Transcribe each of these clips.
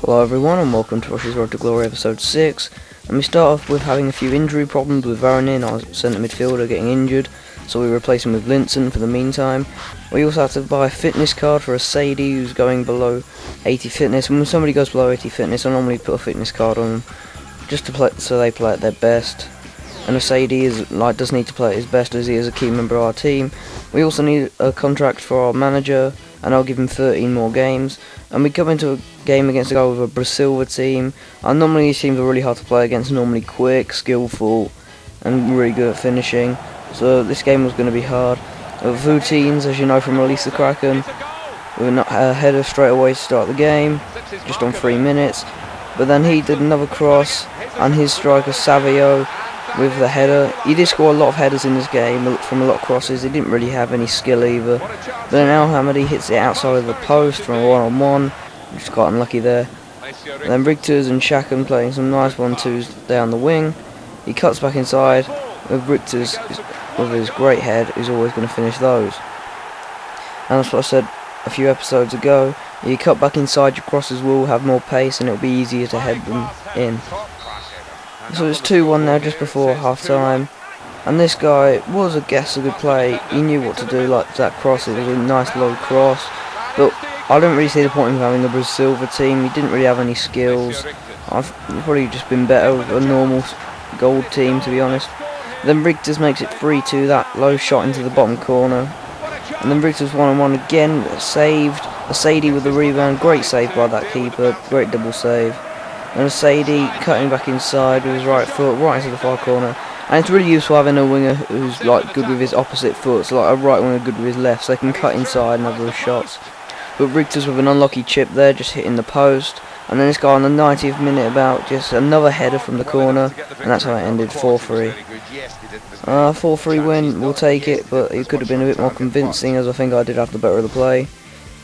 Hello everyone and welcome to Rush's Road to Glory episode 6. And we start off with having a few injury problems with Varanin, our centre midfielder, getting injured, so we replace him with Linson for the meantime. We also have to buy a fitness card for a Sadie who's going below 80 fitness. When somebody goes below 80 fitness, I normally put a fitness card on them just to play, so they play at their best. And a Sadie does need to play at his best as he is a key member of our team. We also need a contract for our manager, and I'll give him 13 more games. And we come into a game against a guy with a Brasilva team. And normally these teams are really hard to play against, normally quick, skillful, and really good at finishing. So this game was going to be hard. Voutines, as you know from Release the Kraken, with a header straight away to start the game, just on 3 minutes. But then he did another cross, and his striker Savio with the header. He did score a lot of headers in this game from a lot of crosses. He didn't really have any skill either. But then Al Hamadi hits it outside of the post from a one-on-one. Just got unlucky there. And then Rigters and Shaken playing some nice 1-2s down the wing. He cuts back inside with Rigters with his great head, who's always going to finish those. And that's what I said a few episodes ago. You cut back inside, your crosses will have more pace and it'll be easier to head them in. So it's 2-1 now just before half time. And this guy was, I guess, a good play. He knew what to do, like that cross. It was a nice low cross. But I don't really see the point of having a Brasilva team. He didn't really have any skills. I've probably just been better with a normal gold team, to be honest. Then Rigters makes it 3-2, that low shot into the bottom corner. And then Rigters 1-on-1 again, saved. A Sadie with the rebound, great save by that keeper, great double save. And a Sadie cutting back inside with his right foot, right into the far corner. And it's really useful having a winger who's like good with his opposite foot, so like a right winger good with his left, so they can cut inside and have those shots. But Rigters with an unlucky chip there, just hitting the post. And then this guy on the 90th minute about, just another header from the corner, and that's how it ended, 4-3. 4-3 win, we'll take it, but it could have been a bit more convincing, as I think I did have the better of the play.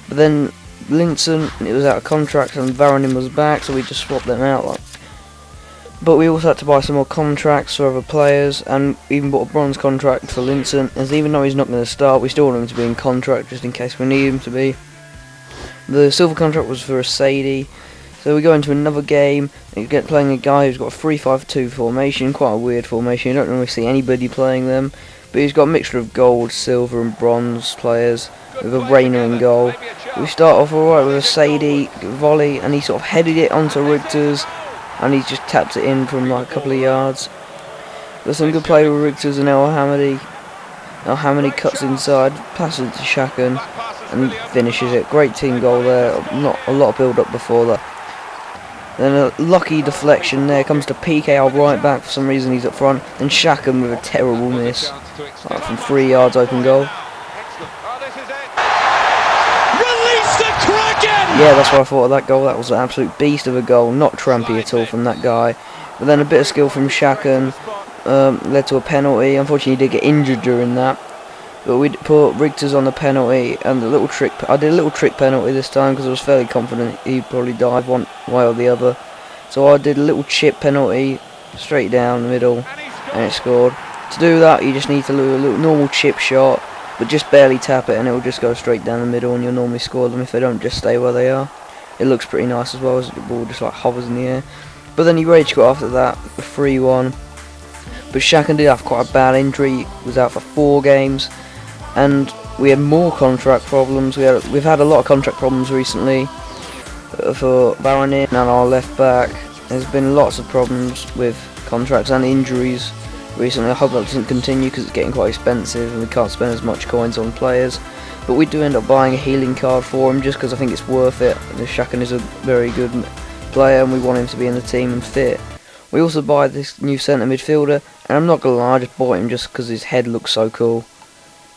But then Linson, it was out of contract, and Varanin was back, so we just swapped them out. But we also had to buy some more contracts for other players, and even bought a bronze contract for Linson, as even though he's not going to start, we still want him to be in contract, just in case we need him to be. The silver contract was for a Sadie. So we go into another game, and you get playing a guy who's got a 3-5-2 formation, quite a weird formation. You don't really see anybody playing them, but he's got a mixture of gold, silver and bronze players, with a Rainer in goal. We start off alright with a Sadie volley, and he sort of headed it onto Rigters, and he just tapped it in from like a couple of yards. There's some good play with Rigters and El Hamadi. El Hamadi cuts inside, passes it to Shaken, and finishes it. Great team goal there, not a lot of build up before that. Then a lucky deflection there, comes to PK, our right back, for some reason he's up front. Then Shaken with a terrible miss, from 3 yards open goal. Yeah, that's what I thought of that goal. That was an absolute beast of a goal, not trampy at all from that guy. But then a bit of skill from Shaken led to a penalty. Unfortunately, he did get injured during that. But we put Rigters on the penalty, and the little trick. I did a little trick penalty this time because I was fairly confident he'd probably dive one way or the other. So I did a little chip penalty straight down the middle, and it scored. To do that, you just need to do a little normal chip shot, but just barely tap it, and it will just go straight down the middle, and you'll normally score them if they don't just stay where they are. It looks pretty nice as well, as the ball just like hovers in the air. But then he rage quit after that, 3-1. But Shaken did have quite a bad injury, was out for 4 games. And we had more contract problems. We've had a lot of contract problems recently for Varanin and our left back. There's been lots of problems with contracts and injuries recently. I hope that doesn't continue because it's getting quite expensive and we can't spend as much coins on players. But we do end up buying a healing card for him just because I think it's worth it. Shaken is a very good player and we want him to be in the team and fit. We also buy this new centre midfielder, and I'm not going to lie, I just bought him just because his head looks so cool.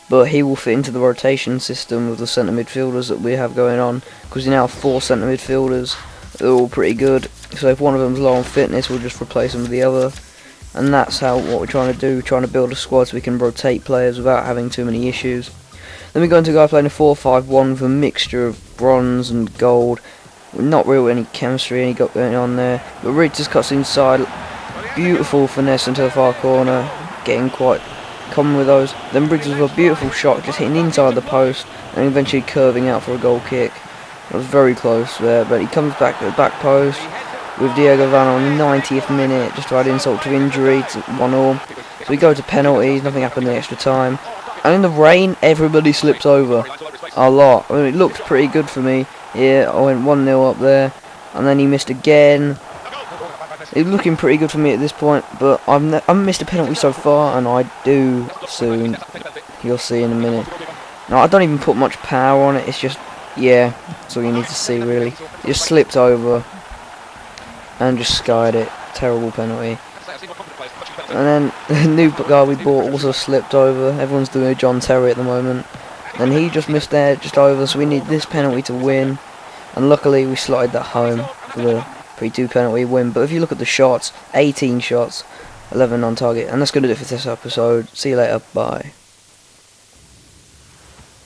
But he will fit into the rotation system of the centre midfielders that we have going on, because we now have 4 centre midfielders. They're all pretty good, so if one of them's low on fitness, we'll just replace them with the other. And that's what we're trying to do. We're trying to build a squad so we can rotate players without having too many issues. Then we go into a guy playing a 4-5-1 with a mixture of bronze and gold. Not really any chemistry going on there. But Rigters cuts inside, beautiful finesse into the far corner, getting quite common with those. Then Briggs with a beautiful shot, just hitting inside the post and eventually curving out for a goal kick. It was very close there, but he comes back to the back post with Diego Van on the 90th minute, just to add insult to injury to 1-1. So we go to penalties, nothing happened in the extra time. And in the rain, everybody slips over a lot. I mean, it looked pretty good for me. Yeah, I went 1-0 up there, and then he missed again. It's looking pretty good for me at this point, but I've missed a penalty so far, and I do soon. You'll see in a minute. No, I don't even put much power on it. It's just, yeah, that's all you need to see really. Just slipped over and just skied it. Terrible penalty. And then the new guy we bought also slipped over. Everyone's doing a John Terry at the moment. And he just missed there, just over, so we need this penalty to win. And luckily we slotted that home for the 3-2 penalty win. But if you look at the shots, 18 shots, 11 on target. And that's going to do it for this episode. See you later, bye.